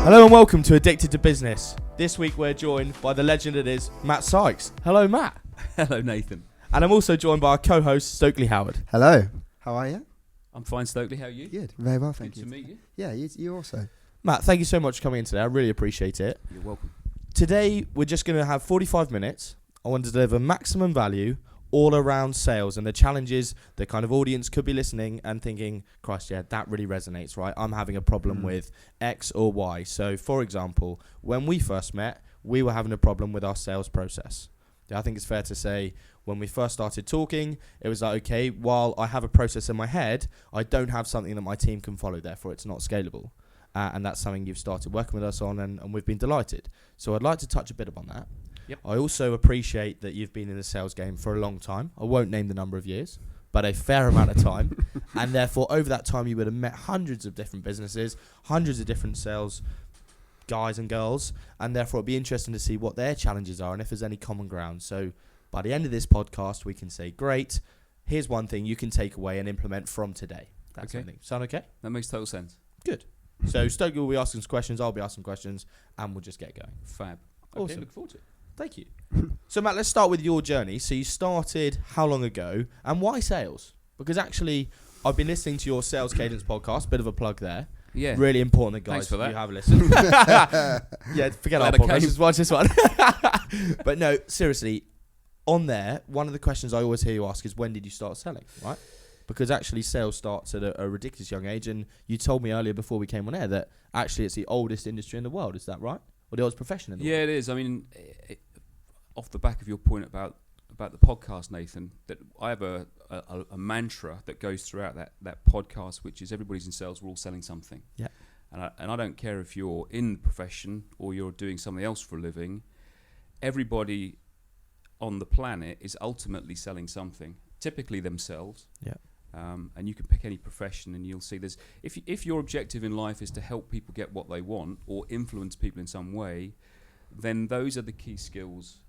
Hello and welcome to Addicted to Business. This week we're joined by the legend that is Matt Sykes. Hello, Matt. Hello, Nathan. And I'm also joined by our co-host, Stokely Howard. Hello. How are you? I'm fine, Stokely. How are you? Good. Very well, thank you. Good to meet you. Yeah, you also. Matt, thank you so much for coming in today. I really appreciate it. You're welcome. Today we're just going to have 45 minutes. I want to deliver maximum value all around sales and the challenges the kind of audience could be listening and thinking, Christ, yeah, that really resonates, right? I'm having a problem with X or Y. So, for example, when we first met, we were having a problem with our sales process. I think it's fair to say when we first started talking, it was like, okay, while I have a process in my head, I don't have something that my team can follow, therefore it's not scalable. And that's something you've started working with us on, and we've been delighted. So I'd like to touch a bit upon that. Yep. I also appreciate that you've been in the sales game for a long time. I won't name the number of years, but a fair amount of time. And therefore, over that time, you would have met hundreds of different businesses, hundreds of different sales guys and girls, and therefore it'd be interesting to see what their challenges are and if there's any common ground. So by the end of this podcast, we can say, great, here's one thing you can take away and implement from today. That's okay. something. Sound okay? That makes total sense. Good. So Stokely will be asking some questions, I'll be asking questions, and we'll just get going. Fab. Awesome. Okay, look forward to it. Thank you. So Matt, let's start with your journey. So you started how long ago, and why sales? Because actually, I've been listening to your Sales Cadence podcast, bit of a plug there. Yeah. Really important that guys Thanks for that. you have a listen. Yeah, forget our podcast, just watch this one. But no, seriously, on there, one of the questions I always hear you ask is, when did you start selling, right? Because actually sales starts at a ridiculous young age, and you told me earlier before we came on air that actually it's the oldest industry in the world. Is that right? Or the oldest profession in the world? Yeah, it is. I mean, off the back of your point about the podcast, Nathan, that I have a mantra that goes throughout that podcast, which is everybody's in sales, we're all selling something. Yeah. And I don't care if you're in the profession or you're doing something else for a living, everybody on the planet is ultimately selling something, typically themselves. Yeah. And you can pick any profession and you'll see there's, if your objective in life is to help people get what they want or influence people in some way, then those are the key skills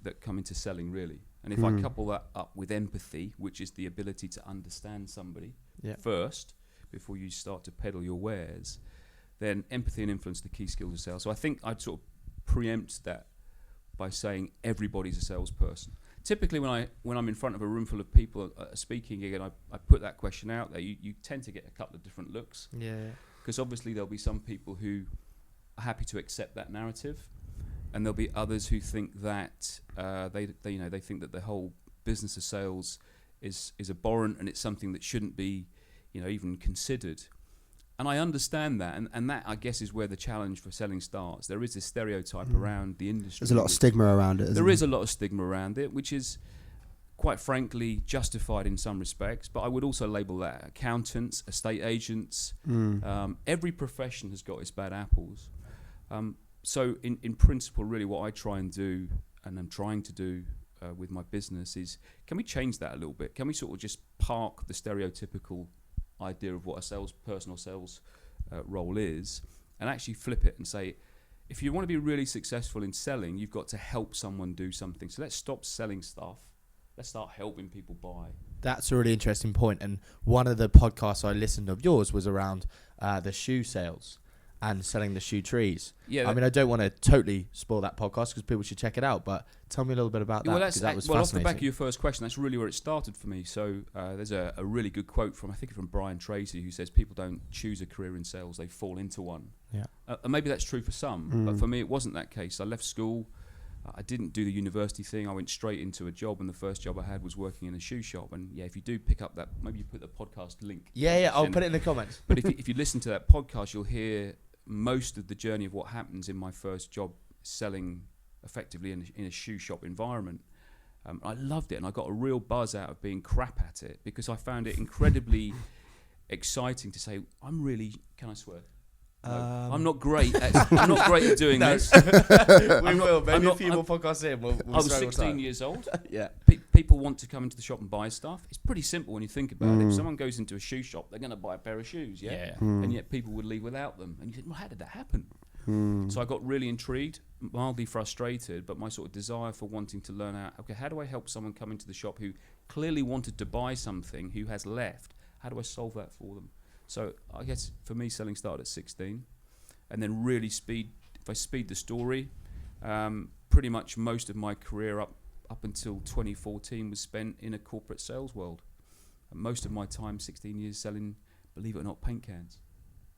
that come into selling, really. And if I couple that up with empathy, which is the ability to understand somebody first before you start to peddle your wares, then empathy and influence are the key skills of sales. So I think I'd sort of preempt that by saying everybody's a salesperson. Typically, when I'm in front of a room full of people speaking again, I put that question out there. You tend to get a couple of different looks. Yeah. Because obviously there'll be some people who are happy to accept that narrative, and there'll be others who think that they think that the whole business of sales is abhorrent and it's something that shouldn't be, even considered. And I understand that, and that, I guess, is where the challenge for selling starts. There is this stereotype around the industry. There's a lot of stigma around it, There is a lot of stigma around it, which is, quite frankly, justified in some respects. But I would also label that accountants, estate agents. Every profession has got its bad apples. So in principle, really what I try and do, and I'm trying to do with my business is, can we change that a little bit? Can we sort of just park the stereotypical idea of what a salesperson or sales role is, and actually flip it and say, if you want to be really successful in selling, you've got to help someone do something. So let's stop selling stuff. Let's start helping people buy. That's a really interesting point. And one of the podcasts I listened of yours was around the shoe sales and selling the shoe trees. Yeah, I mean, I don't want to totally spoil that podcast because people should check it out, but tell me a little bit about that, because that was fascinating. Off the back of your first question, that's really where it started for me. So there's a really good quote from Brian Tracy, who says people don't choose a career in sales, they fall into one. Yeah. And maybe that's true for some, but for me it wasn't that case. I left school, I didn't do the university thing, I went straight into a job, and the first job I had was working in a shoe shop. And yeah, if you do pick up that, maybe you put the podcast link. Yeah, I'll put it in the comments. But if you listen to that podcast, you'll hear most of the journey of what happens in my first job selling effectively in a shoe shop environment. I loved it, and I got a real buzz out of being crap at it, because I found it incredibly exciting to say, can I swear? No, I'm not great at doing this. We will. Maybe a few more podcasts in. We'll I was 16 years old. Yeah. People want to come into the shop and buy stuff. It's pretty simple when you think about it. If someone goes into a shoe shop, they're going to buy a pair of shoes, yeah? And yet people would leave without them. And you think, well, how did that happen? So I got really intrigued, mildly frustrated, but my sort of desire for wanting to learn out, okay, how do I help someone come into the shop who clearly wanted to buy something, who has left? How do I solve that for them? So I guess for me, selling started at 16. and then really if I speed the story, pretty much most of my career up until 2014 was spent in a corporate sales world. And most of my time, 16 years, selling, believe it or not, paint cans,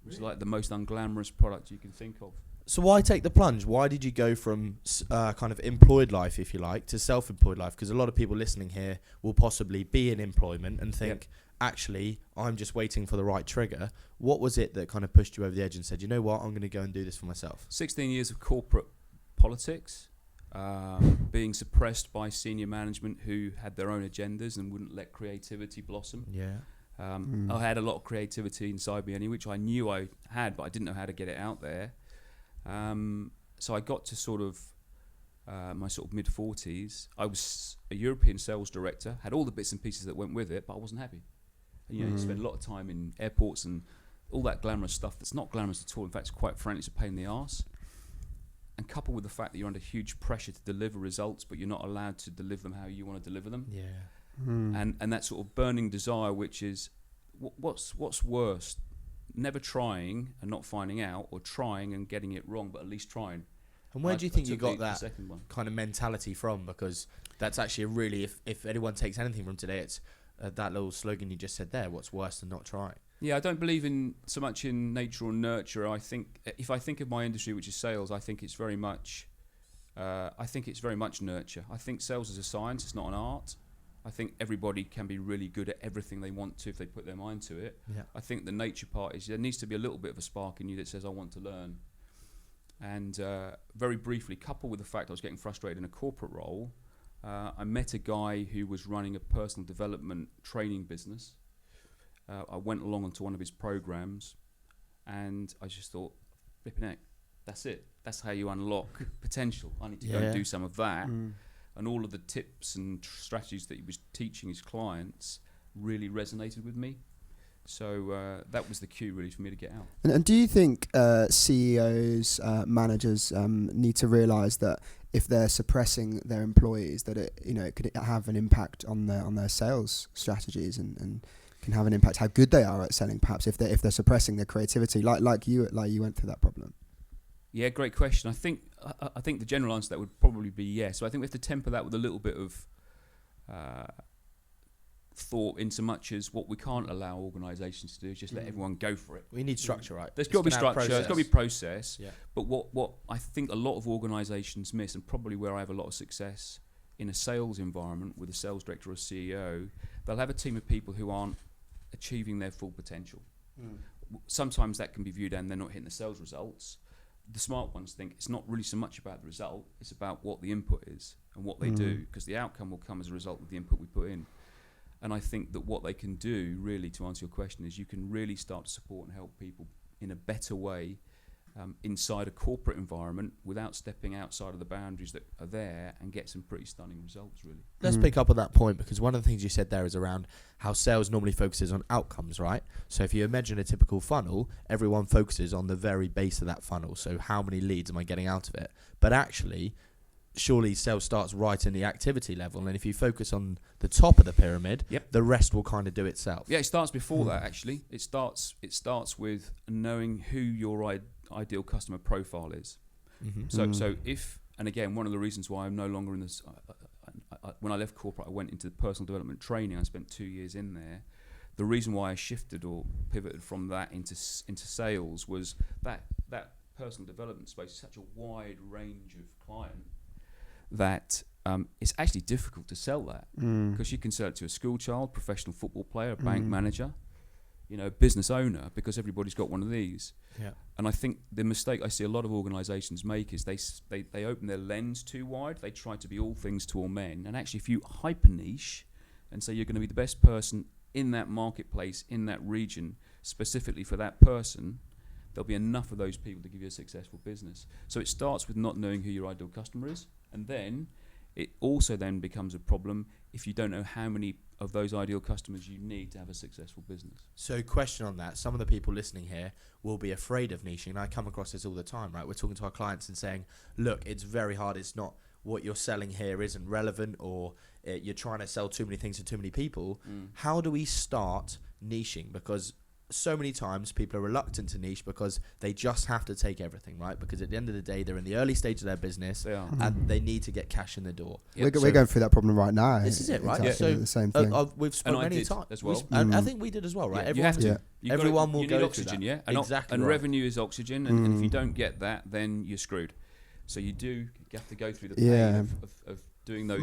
which is like the most unglamorous product you can think of. So why take the plunge? Why did you go from kind of employed life, if you like, to self-employed life? Because a lot of people listening here will possibly be in employment and think, actually, I'm just waiting for the right trigger. What was it that kind of pushed you over the edge and said, you know what, I'm going to go and do this for myself? 16 years of corporate politics, being suppressed by senior management who had their own agendas and wouldn't let creativity blossom. Yeah. I had a lot of creativity inside me anyway, which I knew I had, but I didn't know how to get it out there. So I got to sort of my sort of mid-40s. I was a European sales director, had all the bits and pieces that went with it, but I wasn't happy. And, you spend a lot of time in airports and all that glamorous stuff that's not glamorous at all. In fact, quite frankly, it's a pain in the arse. And coupled with the fact that you're under huge pressure to deliver results, but you're not allowed to deliver them how you want to deliver them. Yeah. And that sort of burning desire, which is, what's worse? Never trying and not finding out, or trying and getting it wrong, but at least trying. And where do you think you got the that second one. kind of mentality from? Because that's actually a really, if anyone takes anything from today, it's that little slogan you just said there, what's worse than not trying? Yeah, I don't believe in so much in nature or nurture. I think if I think of my industry, which is sales, I think it's very much nurture. I think sales is a science, it's not an art. I think everybody can be really good at everything they want to if they put their mind to it. Yeah. I think the nature part is there needs to be a little bit of a spark in you that says, I want to learn. And very briefly, coupled with the fact I was getting frustrated in a corporate role, I met a guy who was running a personal development training business. I went along onto one of his programs, and I just thought, flipping heck, that's it. That's how you unlock potential. I need to go and do some of that. And all of the tips and strategies that he was teaching his clients really resonated with me. So that was the cue really for me to get out. And do you think CEOs, managers need to realise that if they're suppressing their employees, that it could have an impact on their sales strategies and can have an impact how good they are at selling, perhaps if they're suppressing their creativity, like you went through that problem? Yeah, great question. I think the general answer to that would probably be yes. So I think we have to temper that with a little bit of thought, in so much as what we can't allow organisations to do is just let everyone go for it. We need structure, right? There's got to be structure, there's got to be process. Yeah. But what I think a lot of organisations miss, and probably where I have a lot of success in a sales environment with a sales director or a CEO, they'll have a team of people who aren't achieving their full potential. Sometimes that can be viewed and they're not hitting the sales results. The smart ones think it's not really so much about the result, it's about what the input is and what they do, because the outcome will come as a result of the input we put in. And I think that what they can do, really, to answer your question, is you can really start to support and help people in a better way inside a corporate environment without stepping outside of the boundaries that are there, and get some pretty stunning results, really. Let's pick up on that point, because one of the things you said there is around how sales normally focuses on outcomes, right? So if you imagine a typical funnel, everyone focuses on the very base of that funnel. So how many leads am I getting out of it? But actually, surely sales starts right in the activity level, and if you focus on the top of the pyramid, the rest will kind of do itself. Yeah, it starts before that, actually. It starts with knowing who your ideal customer profile is. So if, and again, one of the reasons why I'm no longer in this, when I left corporate, I went into personal development training. I spent 2 years in there. The reason why I shifted or pivoted from that into sales was that personal development space is such a wide range of client that it's actually difficult to sell that, because you can sell it to a school child, professional football player, a bank manager, a business owner, because everybody's got one of these. Yeah. And I think the mistake I see a lot of organisations make is they open their lens too wide. They try to be all things to all men. And actually, if you hyper niche and say you're going to be the best person in that marketplace, in that region, specifically for that person, there'll be enough of those people to give you a successful business. So it starts with not knowing who your ideal customer is, and then it also then becomes a problem if you don't know how many of those ideal customers you need to have a successful business. So question on that, some of the people listening here will be afraid of niching, and I come across this all the time, right? We're talking to our clients and saying, look, it's very hard, it's not, what you're selling here isn't relevant, or you're trying to sell too many things to too many people. How do we start niching? Because so many times people are reluctant to niche because they just have to take everything, right? Because at the end of the day, they're in the early stage of their business and they need to get cash in the door. Yep. We're going through that problem right now. This is it, right? Exactly the same thing. We've spoken many times as well. And I think we did as well, right? You have to. Everyone will you go need oxygen, through that. yeah? Exactly. And revenue is oxygen, and if you don't get that, then you're screwed. So you have to go through the pain of doing those.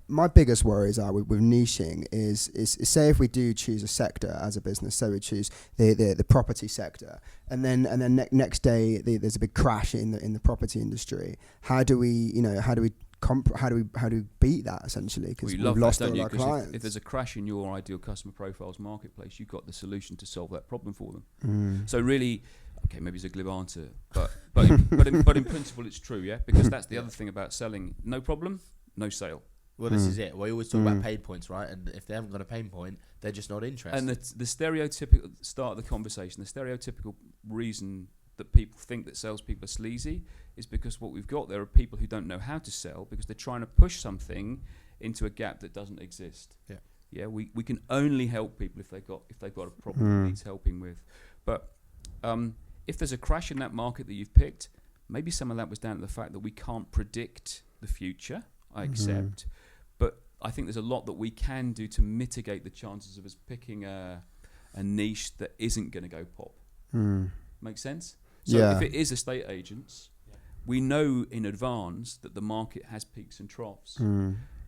My biggest worries are with niching is say if we do choose a sector as a business, so we choose the property sector, and then next day there's a big crash in the property industry. How do we beat that essentially? Because we've lost all our clients. If there's a crash in your ideal customer profiles marketplace, you've got the solution to solve that problem for them. So really. Okay, maybe it's a glib answer, but in principle it's true, yeah? Because that's the other thing about selling. No problem, no sale. Well, this is it. We always talk about pain points, right? And if they haven't got a pain point, they're just not interested. And the stereotypical start of the conversation, the stereotypical reason that people think that salespeople are sleazy is because what we've got there are people who don't know how to sell because they're trying to push something into a gap that doesn't exist. Yeah. Yeah, we can only help people if they've got a problem that needs helping with. But if there's a crash in that market that you've picked, maybe some of that was down to the fact that we can't predict the future, I accept. But I think there's a lot that we can do to mitigate the chances of us picking a niche that isn't going to go pop. Make sense? So if it is estate agents, we know in advance that the market has peaks and troughs.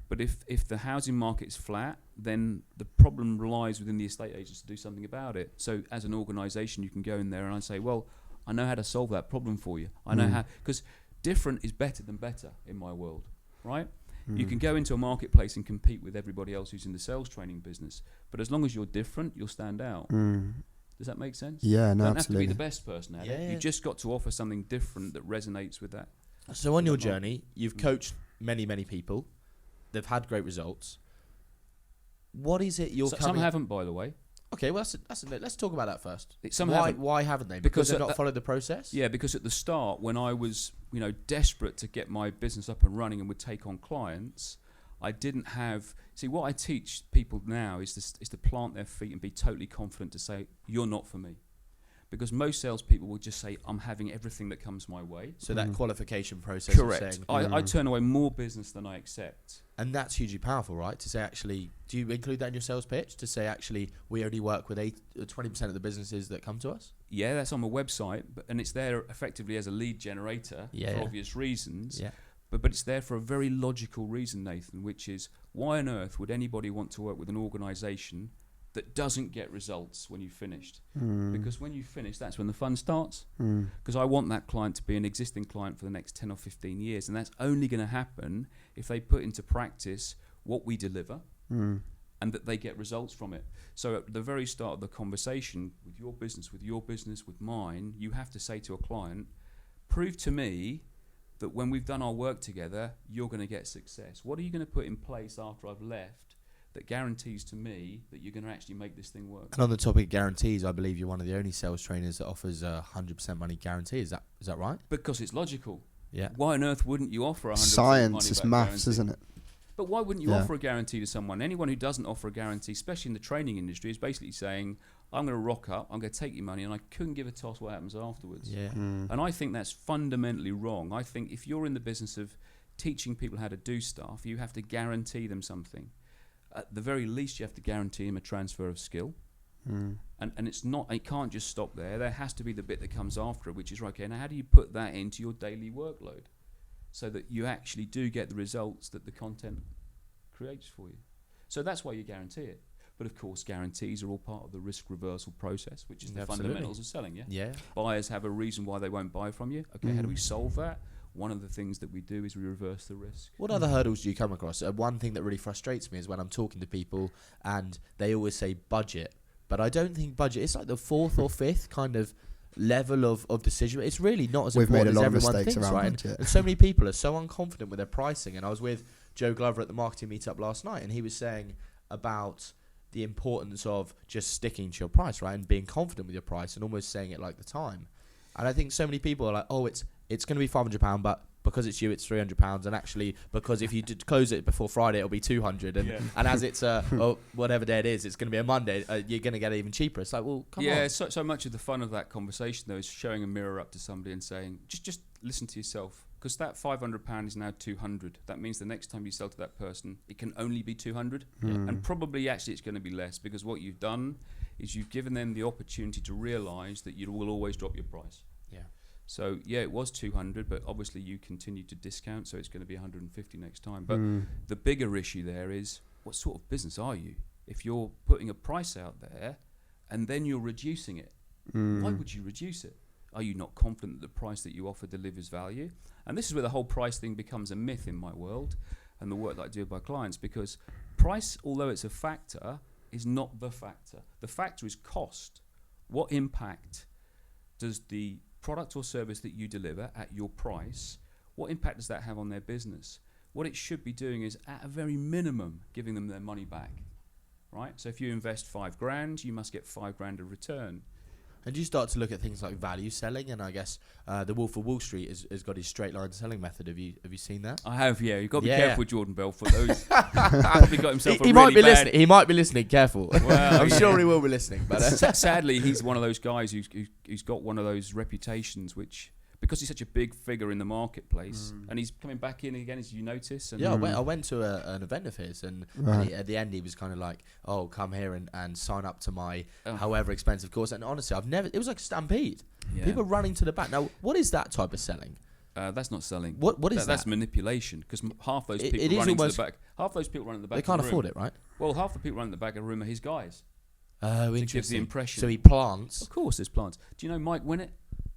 But if the housing market's flat, then the problem lies within the estate agents to do something about it. So as an organisation, you can go in there and I say, well, I know how to solve that problem for you. I know how, because different is better than better in my world, right? You can go into a marketplace and compete with everybody else who's in the sales training business. But as long as you're different, you'll stand out. Does that make sense? Yeah, no, you don't absolutely. have to be the best person at it. You just got to offer something different that resonates with that. So on your journey, you've coached many, many people. They've had great results. What is it you're Some haven't, by the way. Okay, well, let's talk about that first. Why haven't they? Because they've not followed the process? Yeah, because at the start, when I was desperate to get my business up and running and would take on clients, I didn't have... See, what I teach people now is to plant their feet and be totally confident to say, you're not for me. Because most salespeople will just say, I'm having everything that comes my way. So that qualification process. Correct. I turn away more business than I accept. And that's hugely powerful, right? To say, actually, do you include that in your sales pitch? To say, actually, we only work with 20% of the businesses that come to us? Yeah, that's on my website. And it's there effectively as a lead generator for obvious reasons. Yeah. But it's there for a very logical reason, Nathan, which is, why on earth would anybody want to work with an organisation that doesn't get results when you've finished? Because when you finish, that's when the fun starts. Because I want that client to be an existing client for the next 10 or 15 years. And that's only going to happen if they put into practice what we deliver and that they get results from it. So at the very start of the conversation, with your business, with mine, you have to say to a client, prove to me that when we've done our work together, you're going to get success. What are you going to put in place after I've left that guarantees to me that you're going to actually make this thing work? And on the topic of guarantees, I believe you're one of the only sales trainers that offers a 100% money guarantee. Is that right? Because it's logical. Yeah. Why on earth wouldn't you offer a 100% Science is maths, guarantee? isn't it? But why wouldn't you offer a guarantee to someone? Anyone who doesn't offer a guarantee, especially in the training industry, is basically saying, I'm going to rock up, I'm going to take your money, and I couldn't give a toss what happens afterwards. Yeah. And I think that's fundamentally wrong. I think if you're in the business of teaching people how to do stuff, you have to guarantee them something. At the very least, you have to guarantee them a transfer of skill. And it's not, it can't just stop there. There has to be the bit that comes after it, which is, okay, now how do you put that into your daily workload so that you actually do get the results that the content creates for you? So that's why you guarantee it. But of course, guarantees are all part of the risk reversal process, which is the fundamentals of selling, yeah? Buyers have a reason why they won't buy from you. Okay, how do we solve that? One of the things that we do is we reverse the risk. What other hurdles do you come across? One thing that really frustrates me is when I'm talking to people and they always say budget. But I don't think budget, it's like the fourth or fifth kind of level of decision. It's really not as important as everyone thinks, right? And so many people are so unconfident with their pricing. And I was with Joe Glover at the marketing meetup last night, and he was saying about the importance of just sticking to your price, right? And being confident with your price and almost saying it like the time. And I think so many people are like, oh, it's going to be £500, but because it's you, it's £300, and actually because if you did close it before Friday, it'll be 200, and as it's whatever day it is, it's going to be a Monday. You're going to get it even cheaper. It's like, well, come on. Yeah, so much of the fun of that conversation though is showing a mirror up to somebody and saying, just listen to yourself, because that £500 is now 200. That means the next time you sell to that person, it can only be 200, and probably actually it's going to be less, because what you've done is you've given them the opportunity to realise that you will always drop your price. Yeah. So yeah, it was 200, but obviously you continue to discount, so it's going to be 150 next time. But the bigger issue there is, what sort of business are you? If you're putting a price out there and then you're reducing it, why would you reduce it? Are you not confident that the price that you offer delivers value? And this is where the whole price thing becomes a myth in my world and the work that I do with my clients, because price, although it's a factor, is not the factor. The factor is cost. What impact does the product or service that you deliver at your price, what impact does that have on their business? What it should be doing is, at a very minimum, giving them their money back, right? So if you invest £5,000, you must get £5,000 of return. And you start to look at things like value selling, and I guess the Wolf of Wall Street has got his straight line selling method. Have you seen that? I have, yeah. You've got to be careful with Jordan Belfort. Those probably got himself he might be listening. He might be listening. Careful. Well, I'm sure he will be listening. But sadly, he's one of those guys who's got one of those reputations which, because he's such a big figure in the marketplace, and he's coming back in again, as you notice. And I went to an event of his, and at the end he was kind of like, "Oh, come here and sign up to my however expensive course." And honestly, it was like a stampede. Yeah. People running to the back. Now, what is that type of selling? That's not selling. What is that? That's manipulation, because half those people running to the back, they can't afford it, right? Well, half the people running to the back of the room are his guys. Oh, interesting. Gives the impression. So he plants. Of course, there's plants. Do you know Mike Winnett?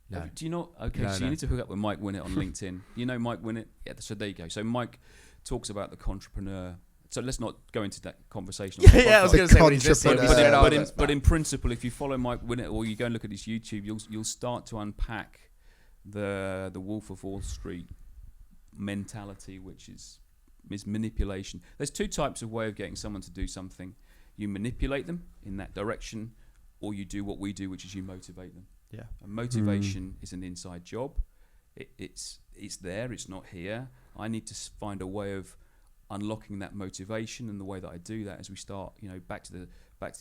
No. Do you know? Okay, so you need to hook up with Mike Winnett on LinkedIn. You know Mike Winnett? Yeah, so there you go. So Mike talks about the entrepreneur. So let's not go into that conversation. I was going to say what he's listening. But in principle, if you follow Mike Winnett or you go and look at his YouTube, you'll start to unpack the Wolf of Wall Street mentality, which is manipulation. There's two types of way of getting someone to do something. You manipulate them in that direction, or you do what we do, which is you motivate them. Yeah. And motivation is an inside job. It's there. It's not here. I need to find a way of unlocking that motivation, and the way that I do that is we start, back to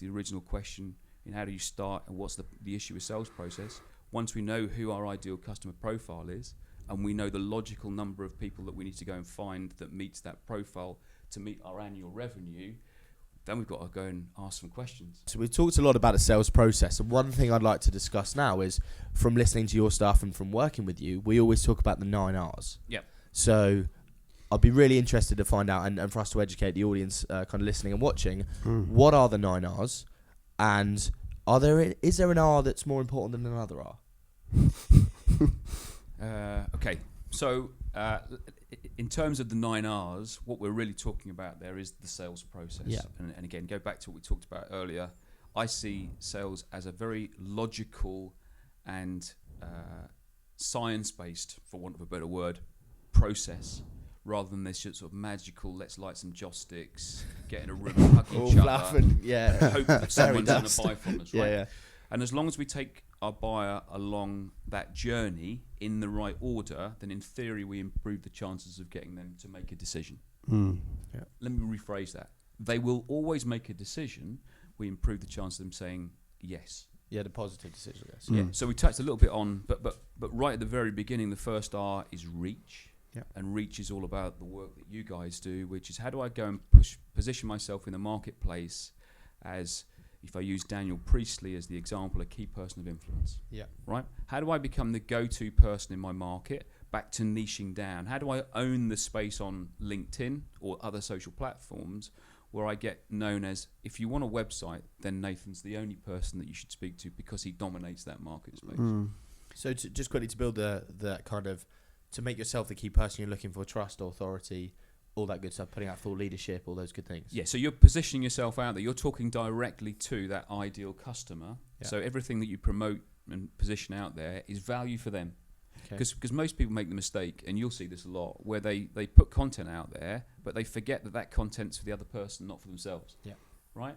the original question, how do you start and what's the issue with sales process? Once we know who our ideal customer profile is, and we know the logical number of people that we need to go and find that meets that profile to meet our annual revenue, then we've got to go and ask some questions. So we've talked a lot about the sales process, and one thing I'd like to discuss now is, from listening to your stuff and from working with you, we always talk about the 9 R's. Yeah. So I'd be really interested to find out, and for us to educate the audience kind of listening and watching, what are the 9 R's, and is there an R that's more important than another R? Okay, so in terms of the 9 R's, what we're really talking about there is the sales process. Yeah. And again, go back to what we talked about earlier. I see sales as a very logical and science-based, for want of a better word, process, rather than this sort of magical, let's light some joss sticks, get in a room, hug each other, hope that someone's going to buy from us, right? Yeah. And as long as we take our buyer along that journey in the right order, then in theory we improve the chances of getting them to make a decision. Yeah. Let me rephrase that. They will always make a decision. We improve the chance of them saying yes. Yeah, the positive decision, yes. Yeah. So we touched a little bit on, but right at the very beginning, the first R is reach. Yeah. And reach is all about the work that you guys do, which is how do I go and position myself in the marketplace as, if I use Daniel Priestley as the example, a key person of influence. Yeah. Right? How do I become the go-to person in my market? Back to niching down. How do I own the space on LinkedIn or other social platforms where I get known as, if you want a website, then Nathan's the only person that you should speak to because he dominates that market space. So just quickly to build the kind of, to make yourself the key person you're looking for, trust, authority, all that good stuff, putting out thought leadership, all those good things. Yeah, so you're positioning yourself out there. You're talking directly to that ideal customer. Yeah. So everything that you promote and position out there is value for them. Because most people make the mistake, and you'll see this a lot, where they put content out there, but they forget that content's for the other person, not for themselves. Yeah. Right?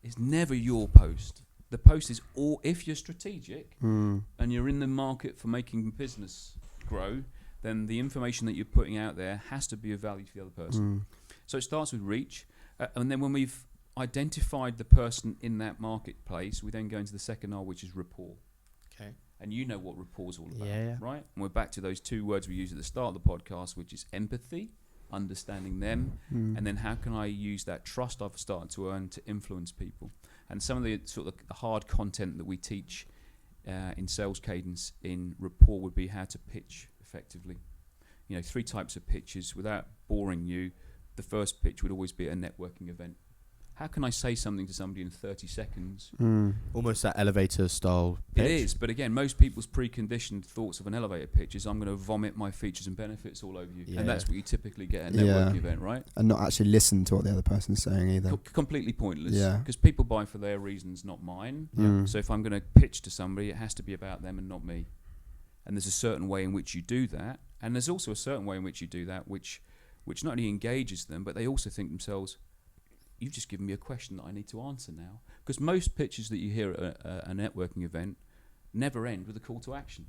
It's never your post. The post is all, if you're strategic and you're in the market for making business grow, then the information that you're putting out there has to be of value to the other person. So it starts with reach, and then when we've identified the person in that marketplace, we then go into the second R, which is rapport. Okay. And you know what rapport is all about, Yeah. right? And we're back to those two words we used at the start of the podcast, which is empathy, understanding them, and then how can I use that trust I've started to earn to influence people. And some of the sort of the hard content that we teach in sales cadence in rapport would be how to pitch effectively. 3 types of pitches. Without boring you, the first pitch would always be a networking event. How can I say something to somebody in 30 seconds? Almost that elevator style pitch. It is, but again, most people's preconditioned thoughts of an elevator pitch is I'm going to vomit my features and benefits all over you. Yeah. And that's what you typically get at a networking event, right? And not actually listen to what the other person's saying either. Completely pointless. Yeah. Because people buy for their reasons, not mine. So if I'm going to pitch to somebody, it has to be about them and not me. And there's a certain way in which you do that. And there's also a certain way in which you do that, which not only engages them, but they also think themselves, you've just given me a question that I need to answer now. Because most pitches that you hear at a networking event never end with a call to action.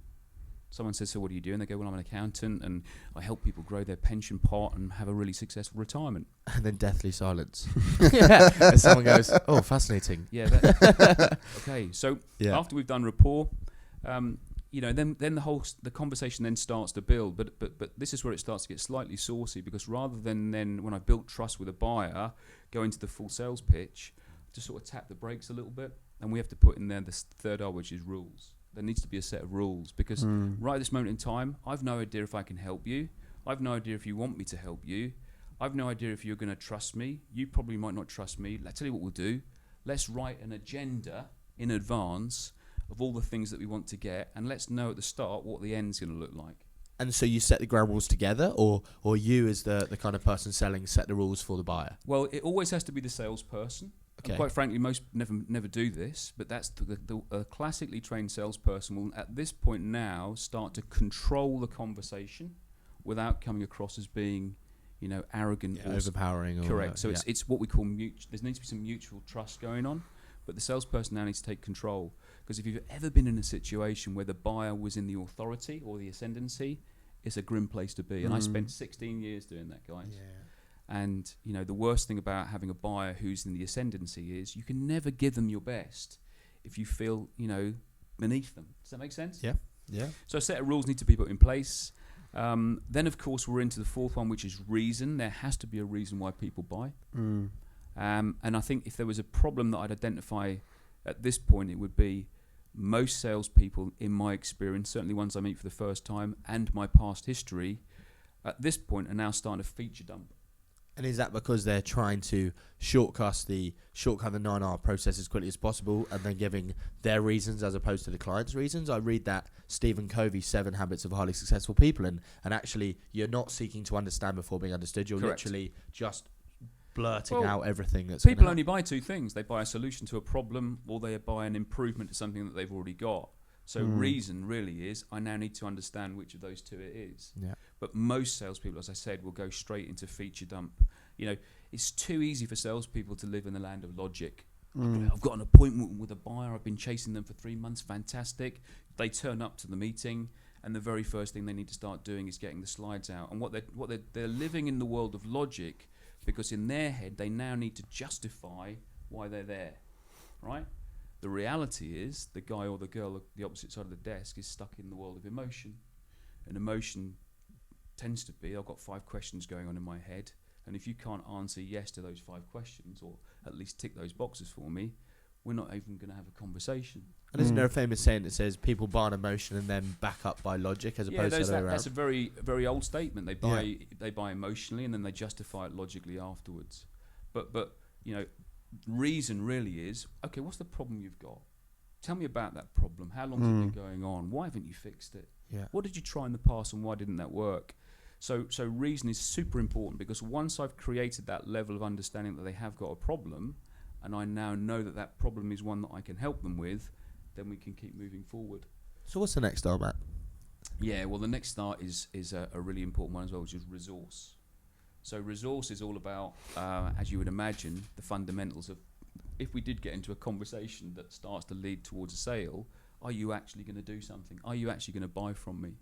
Someone says, so what do you do? And they go, well, I'm an accountant and I help people grow their pension pot and have a really successful retirement. And then deathly silence. And someone goes, oh, fascinating. Yeah. Okay. So after we've done rapport, then the conversation then starts to build. But this is where it starts to get slightly saucy, because rather than then when I built trust with a buyer, go into the full sales pitch, just sort of tap the brakes a little bit, and we have to put in there the third R, which is rules. There needs to be a set of rules, because right at this moment in time, I've no idea if I can help you. I've no idea if you want me to help you. I've no idea if you're going to trust me. You probably might not trust me. Let's tell you what we'll do. Let's write an agenda in advance of all the things that we want to get, and let's know at the start what the end's going to look like. And so you set the ground rules together, or you as the kind of person selling set the rules for the buyer? Well, it always has to be the salesperson. Okay. And quite frankly, most never do this, but that's the classically trained salesperson will at this point now start to control the conversation without coming across as being, arrogant or overpowering. Correct. So it's what we call mutual. There needs to be some mutual trust going on, but the salesperson now needs to take control. Because if you've ever been in a situation where the buyer was in the authority or the ascendancy, it's a grim place to be. And I spent 16 years doing that, guys. Yeah. And, the worst thing about having a buyer who's in the ascendancy is you can never give them your best if you feel, beneath them. Does that make sense? Yeah. Yeah. So a set of rules need to be put in place. Then, of course, we're into the fourth one, which is reason. There has to be a reason why people buy. And I think if there was a problem that I'd identify at this point, it would be most salespeople, in my experience, certainly ones I meet for the first time, and my past history, at this point are now starting to feature dump. And is that because they're trying to shortcut the 9R process as quickly as possible, and then giving their reasons as opposed to the client's reasons? I read that Stephen Covey's 7 Habits of Highly Successful People, and actually you're not seeking to understand before being understood. You're Correct. Literally just blurting out everything that's people only buy 2 things. They buy a solution to a problem, or they buy an improvement to something that they've already got. So reason really is I now need to understand which of those 2 it is. Yeah. But most salespeople, as I said, will go straight into feature dump. It's too easy for salespeople to live in the land of logic. I've got an appointment with a buyer. I've been chasing them for 3 months. Fantastic. They turn up to the meeting, and the very first thing they need to start doing is getting the slides out. And they're living in the world of logic, because in their head they now need to justify why they're there, right? The reality is the guy or the girl at the opposite side of the desk is stuck in the world of emotion. And emotion tends to be, I've got 5 questions going on in my head, and if you can't answer yes to those 5 questions, or at least tick those boxes for me, we're not even going to have a conversation. And isn't there a famous saying that says people buy on emotion and then back up by logic as opposed to the other way around? That's a very, very old statement. They buy emotionally and then they justify it logically afterwards. But reason really is, okay, what's the problem you've got? Tell me about that problem. How long has it been going on? Why haven't you fixed it? Yeah. What did you try in the past and why didn't that work? So reason is super important, because once I've created that level of understanding that they have got a problem, and I now know that problem is one that I can help them with, then we can keep moving forward. So what's the next star, Matt? Yeah, well, the next star is a really important one as well, which is resource. So resource is all about, as you would imagine, the fundamentals of, if we did get into a conversation that starts to lead towards a sale, are you actually going to do something? Are you actually going to buy from me?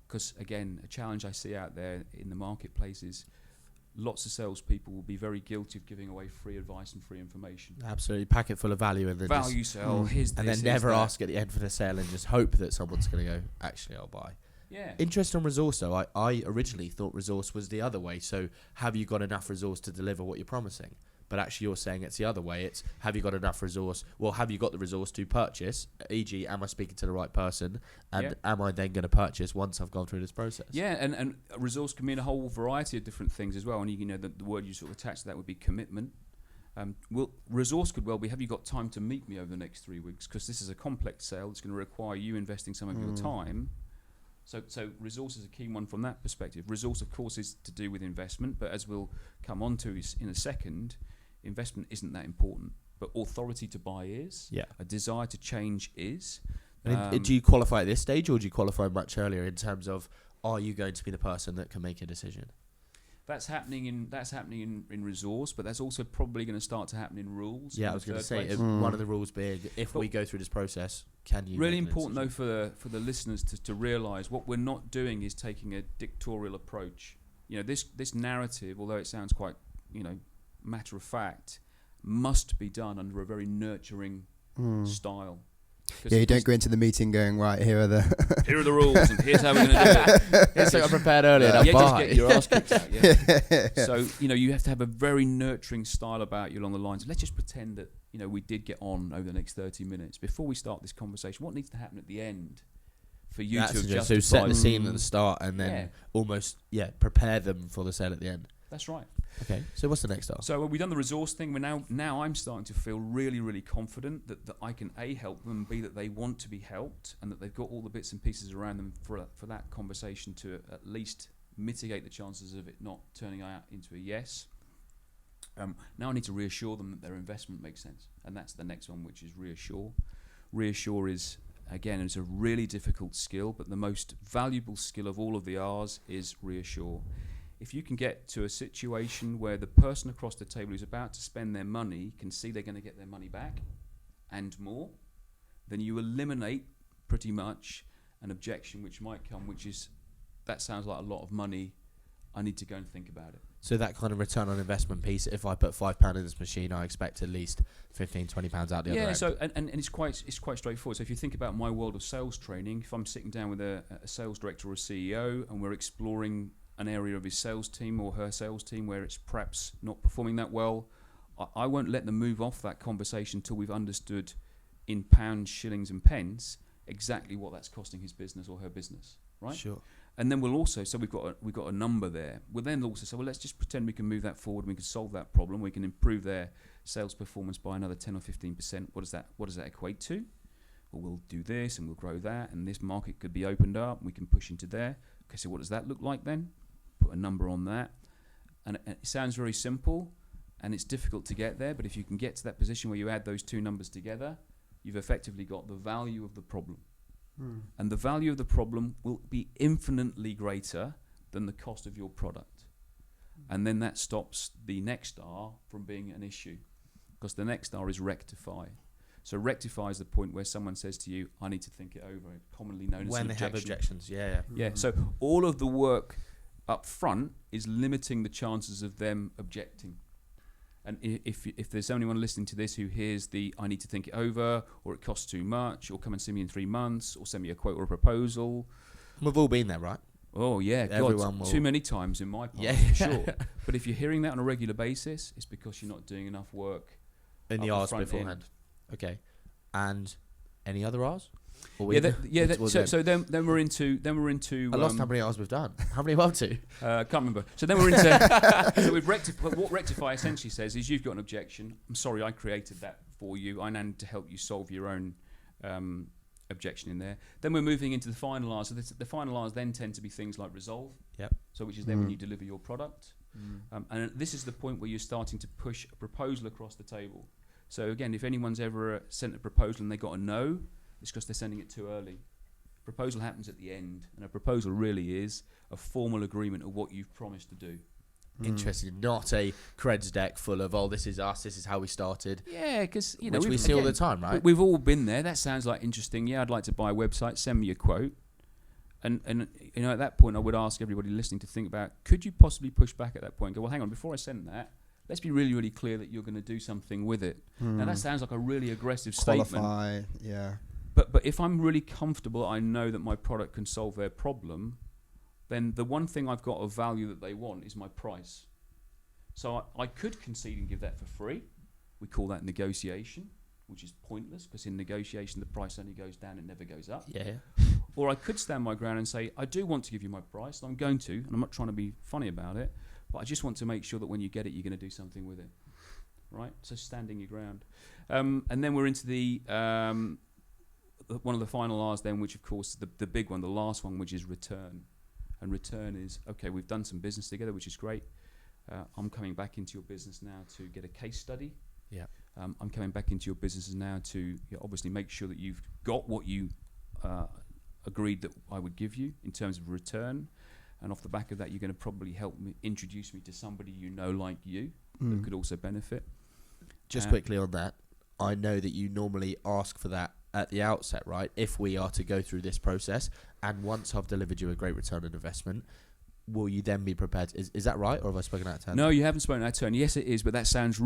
Because again, a challenge I see out there in the marketplace is lots of salespeople will be very guilty of giving away free advice and free information. Absolutely, packet full of value and then Value sell, here's this, and then here's never that. ask at the end for the sale and just hope that someone's going to go, actually, I'll buy. Yeah. Interest on resource, though. I originally thought resource was the other way. So have you got enough resource to deliver what you're promising? But actually you're saying it's the other way. It's have you got enough resource? Well, have you got the resource to purchase? E.g., am I speaking to the right person? And am I then going to purchase once I've gone through this process? Yeah, and a resource can mean a whole variety of different things as well. And you know, the word you sort of attach to that would be commitment. Resource could well be, have you got time to meet me over the next 3 weeks? Because this is a complex sale. It's going to require you investing some of your time. So resource is a key one from that perspective. Resource, of course, is to do with investment, but as we'll come on to in a second, investment isn't that important. But authority to buy is. Yeah. A desire to change is. Do you qualify at this stage, or do you qualify much earlier in terms of, are you going to be the person that can make a decision? That's happening in resource, but that's also probably going to start to happen in rules. Yeah, I was going to say, one of the rules being, if we go through this process, can you really make an important though decision? for the listeners to realise what we're not doing is taking a dictatorial approach. You know, this narrative, although it sounds quite, you know, matter of fact, must be done under a very nurturing style. Yeah, you don't go into the meeting going, right, here are the rules and here's how we're going to do it. It's like I prepared earlier. Just get your ass kicked out. Yeah. So, you know, you have to have a very nurturing style about you along the lines. Let's just pretend that, you know, we did get on over the next 30 minutes. Before we start this conversation, what needs to happen at the end for you to have justified? So set the scene at the start and then almost prepare them for the sale at the end. That's right. Okay, so what's the next style? So we've done the resource thing. We're now I'm starting to feel really, really confident that I can A, help them, and B, that they want to be helped, and that they've got all the bits and pieces around them for that conversation to at least mitigate the chances of it not turning out into a yes. Now I need to reassure them that their investment makes sense, and that's the next one, which is reassure. Reassure is, again, it's a really difficult skill, but the most valuable skill of all of the R's is reassure. If you can get to a situation where the person across the table who's about to spend their money can see they're going to get their money back and more, then you eliminate pretty much an objection which might come, which is, that sounds like a lot of money, I need to go and think about it. So that kind of return on investment piece, if I put £5 in this machine, I expect at least £15, £20 out the other end. Yeah, so and it's quite straightforward. So if you think about my world of sales training, if I'm sitting down with a sales director or a CEO and we're exploring an area of his sales team or her sales team where it's perhaps not performing that well, I won't let them move off that conversation until we've understood in pounds, shillings and pence exactly what that's costing his business or her business, right? Sure. And then we'll also, so we've got a number there. We'll then also say, well, let's just pretend we can move that forward and we can solve that problem. We can improve their sales performance by another 10 or 15%. What does that equate to? Well, we'll do this and we'll grow that, and this market could be opened up and we can push into there. Okay, so what does that look like then? Put a number on that. And it sounds very simple and it's difficult to get there, but if you can get to that position where you add those two numbers together, you've effectively got the value of the problem. And the value of the problem will be infinitely greater than the cost of your product. And then that stops the next R from being an issue, because the next R is rectify. So rectify is the point where someone says to you, I need to think it over, commonly known as when an they objection. have objections, yeah. So all of the work up front is limiting the chances of them objecting. And if there's anyone listening to this who hears I need to think it over, or it costs too much, or come and see me in 3 months, or send me a quote or a proposal. We've all been there, right? Oh yeah, Everyone God, too many times in my part, Yeah. for sure. But if you're hearing that on a regular basis, it's because you're not doing enough work In the up R's front beforehand. Okay. And any other R's? Or So then we're into. I lost how many R's we've done. How many are we up to? Can't remember. So then we're into. So we've what rectify essentially says is, you've got an objection. I'm sorry, I created that for you. I now need to help you solve your own objection in there. Then we're moving into the final R's. So the final R's then tend to be things like resolve. Yep. So which is then when you deliver your product. And this is the point where you're starting to push a proposal across the table. So again, if anyone's ever sent a proposal and they got a no, it's because they're sending it too early. Proposal happens at the end, and a proposal really is a formal agreement of what you've promised to do. Interesting. Not a creds deck full of, oh, this is us, this is how we started. Yeah, because you know, which we see all the time, right? We've all been there. That sounds like interesting. Yeah, I'd like to buy a website. Send me a quote. And at that point, I would ask everybody listening to think about, could you possibly push back at that point and go, well, hang on, before I send that, let's be really, really clear that you're going to do something with it. Now, that sounds like a really aggressive statement. Qualify, yeah. But if I'm really comfortable, I know that my product can solve their problem, then the one thing I've got of value that they want is my price. So I could concede and give that for free. We call that negotiation, which is pointless, because in negotiation, the price only goes down, it never goes up. Yeah. Or I could stand my ground and say, I do want to give you my price, and I'm going to, and I'm not trying to be funny about it, but I just want to make sure that when you get it, you're going to do something with it, right? So standing your ground. And then we're into the one of the final R's then, which of course is the big one, the last one, which is return. And return is, okay, we've done some business together, which is great. I'm coming back into your business now to get a case study. Yeah. I'm coming back into your businesses now to obviously make sure that you've got what you agreed that I would give you in terms of return. And off the back of that, you're going to probably help me, introduce me to somebody you know like you that could also benefit. Just quickly on that, I know that you normally ask for that at the outset, right? If we are to go through this process, and once I've delivered you a great return on investment, will you then be prepared? Is that right, or have I spoken out of turn? No, you haven't spoken out of turn. Yes, it is, but that sounds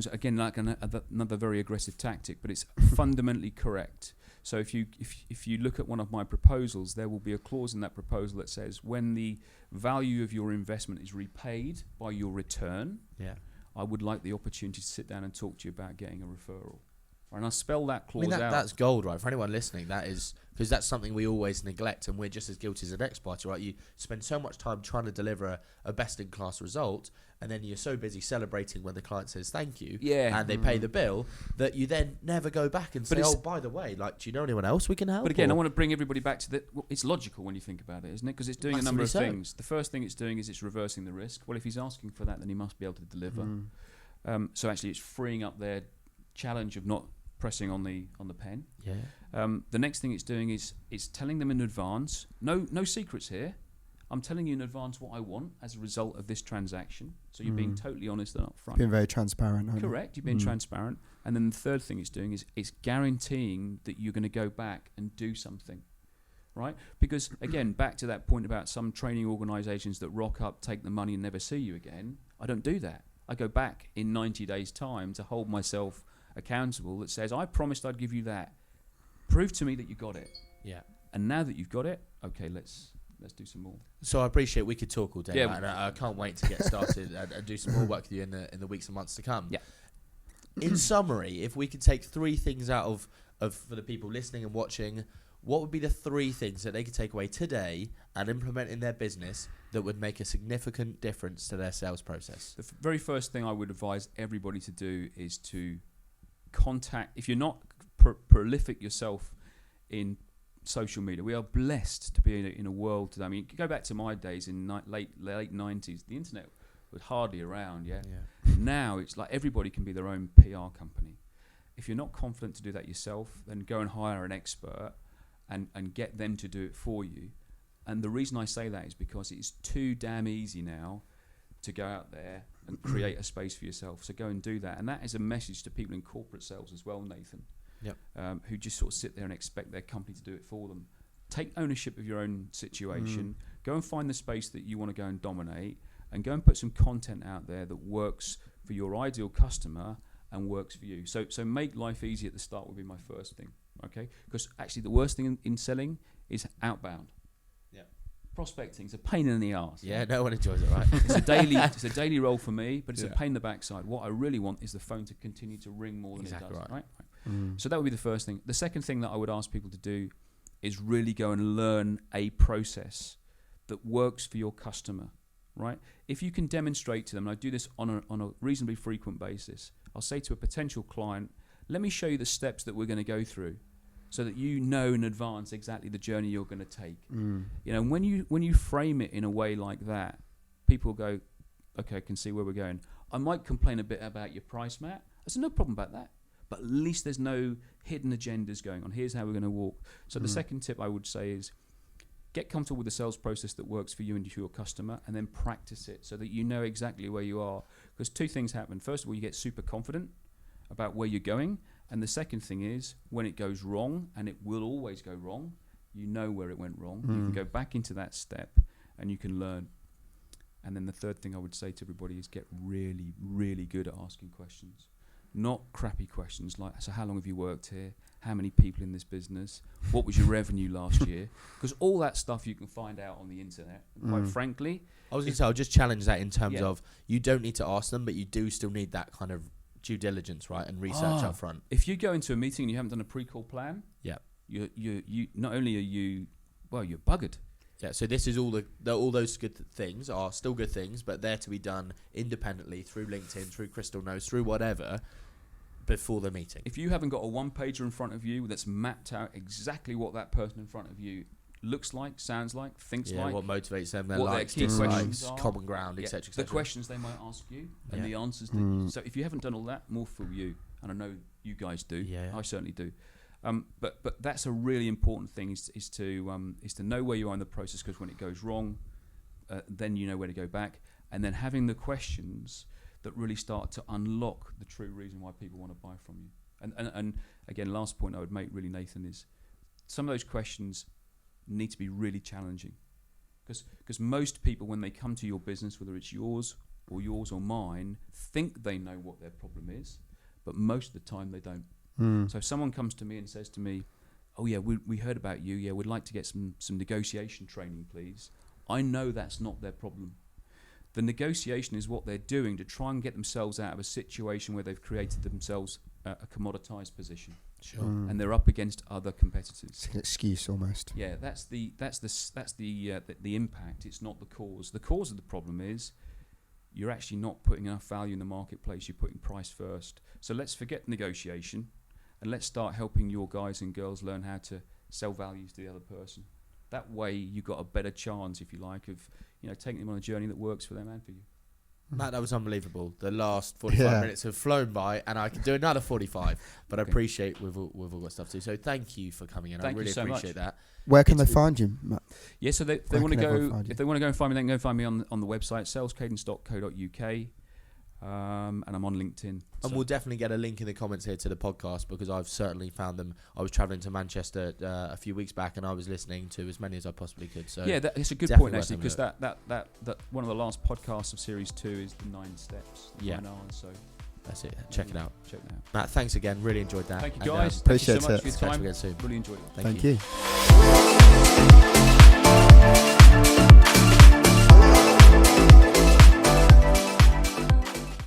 again like another very aggressive tactic, but it's fundamentally correct. So if you look at one of my proposals, there will be a clause in that proposal that says when the value of your investment is repaid by your return, I would like the opportunity to sit down and talk to you about getting a referral. And I spell that clause out. That's gold, right? For anyone listening, that is, because that's something we always neglect, and we're just as guilty as the next party, right? You spend so much time trying to deliver a best-in-class result, and then you're so busy celebrating when the client says thank you, and they pay the bill, that you then never go back and say, oh, by the way, like, do you know anyone else we can help? But again, I want to bring everybody back to that. Well, it's logical when you think about it, isn't it? Because it's doing a number of things. The first thing it's doing is it's reversing the risk. Well, if he's asking for that, then he must be able to deliver. So actually, it's freeing up their challenge of not pressing on the pen. The next thing it's doing is it's telling them in advance. No secrets here. I'm telling you in advance what I want as a result of this transaction. So you're being totally honest and upfront. Being very transparent. Correct. You're being transparent. And then the third thing it's doing is it's guaranteeing that you're going to go back and do something. Right? Because again, back to that point about some training organisations that rock up, take the money and never see you again. I don't do that. I go back in 90 days' time to hold myself accountable that says, I promised I'd give you that. Prove to me that you got it. Yeah. And now that you've got it, okay, let's do some more. So I appreciate we could talk all day, and I can't wait to get started and do some more work with you in the weeks and months to come. Yeah. In summary, if we could take three things out of for the people listening and watching, what would be the three things that they could take away today and implement in their business that would make a significant difference to their sales process? The very first thing I would advise everybody to do is to contact, if you're not prolific yourself in social media, we are blessed to be in a world today. I mean, go back to my days in late 90s, the internet was hardly around, Now it's like everybody can be their own PR company. If you're not confident to do that yourself, then go and hire an expert and get them to do it for you. And the reason I say that is because it's too damn easy now to go out there and create a space for yourself. So go and do that. And that is a message to people in corporate sales as well, Nathan, who just sort of sit there and expect their company to do it for them. Take ownership of your own situation. Go and find the space that you want to go and dominate, and go and put some content out there that works for your ideal customer and works for you. So make life easy at the start would be my first thing, okay? Because actually the worst thing in selling is outbound. Prospecting is a pain in the arse. Yeah, no one enjoys it, right? It's a daily role for me, but it's a pain in the backside. What I really want is the phone to continue to ring more than it does. Right? So that would be the first thing. The second thing that I would ask people to do is really go and learn a process that works for your customer. Right? If you can demonstrate to them, and I do this on a reasonably frequent basis, I'll say to a potential client, let me show you the steps that we're going to go through, so that you know in advance exactly the journey you're going to take. You know, when you frame it in a way like that, people go, okay, I can see where we're going. I might complain a bit about your price, Matt. I said, no problem about that. But at least there's no hidden agendas going on. Here's how we're going to walk. So the second tip I would say is get comfortable with the sales process that works for you and your customer, and then practice it so that you know exactly where you are. Because two things happen. First of all, you get super confident about where you're going. And the second thing is, when it goes wrong, and it will always go wrong, You know where it went wrong. You can go back into that step and you can learn. And then the third thing I would say to everybody is get really, really good at asking questions. Not crappy questions like, so how long have you worked here? How many people in this business? What was your revenue last year? Because all that stuff you can find out on the internet. And quite frankly, I was going to say, I'll just challenge that in terms Yeah. of you don't need to ask them, but you do still need that kind of due diligence, right, and research up front. if you go into a meeting and you haven't done a pre-call plan, Yeah. you not only are you're buggered. Yeah, so this is all all those good things are still good things, but they're to be done independently through LinkedIn, through Crystal Notes, through whatever, before the meeting. If you haven't got a one-pager in front of you that's mapped out exactly what that person in front of you looks like, sounds like, thinks like, what motivates them, their what their likes, key questions dislikes, are, common ground, etc., the etc. questions they might ask you, and Yeah. the answers. So if you haven't done all that, more for you. And I know you guys do. Yeah. I certainly do. But that's a really important thing is to know where you are in the process, because when it goes wrong, then you know where to go back, and then having the questions that really start to unlock the true reason why people want to buy from you. And again, last point I would make really, Nathan, is some of those questions need to be really challenging, because most people, when they come to your business, whether it's yours or mine, think they know what their problem is, but most of the time they don't. So if someone comes to me and says to me, oh yeah, we heard about you, yeah, we'd like to get some negotiation training, please. I know that's not their problem. The negotiation is what they're doing to try and get themselves out of a situation where they've created themselves a commoditized position. Sure. And they're up against other competitors. It's an excuse almost. Yeah, that's the impact. It's not the cause. The cause of the problem is you're actually not putting enough value in the marketplace. You're putting price first. So let's forget negotiation, and let's start helping your guys and girls learn how to sell values to the other person. That way, you've got a better chance, if you like, of taking them on a journey that works for them and for you. Matt, that was unbelievable. The last 45 minutes have flown by, and I can do another 45. But I appreciate we've all got stuff to do. So thank you for coming in. Thank I really you so appreciate much. that. Where can they find you, Matt? Yeah, so they Where want to can everyone go. find you? If they want to go and find me, they can go and find me on the website salescadence.co.uk, and I'm on LinkedIn. And we'll definitely get a link in the comments here to the podcast, because I've certainly found them. I was travelling to Manchester a few weeks back, and I was listening to as many as I possibly could. So yeah, it's a good definitely point worth actually, having a because that one of the last podcasts of series 2 is the 9 steps. Yeah. 9 R's, so that's it. Check it out. Check it out. Matt, thanks again. Really enjoyed that. Thank you And, guys. Thank you so appreciate much it. for your catch up time. again soon. Really enjoyed it. Thank Thank you.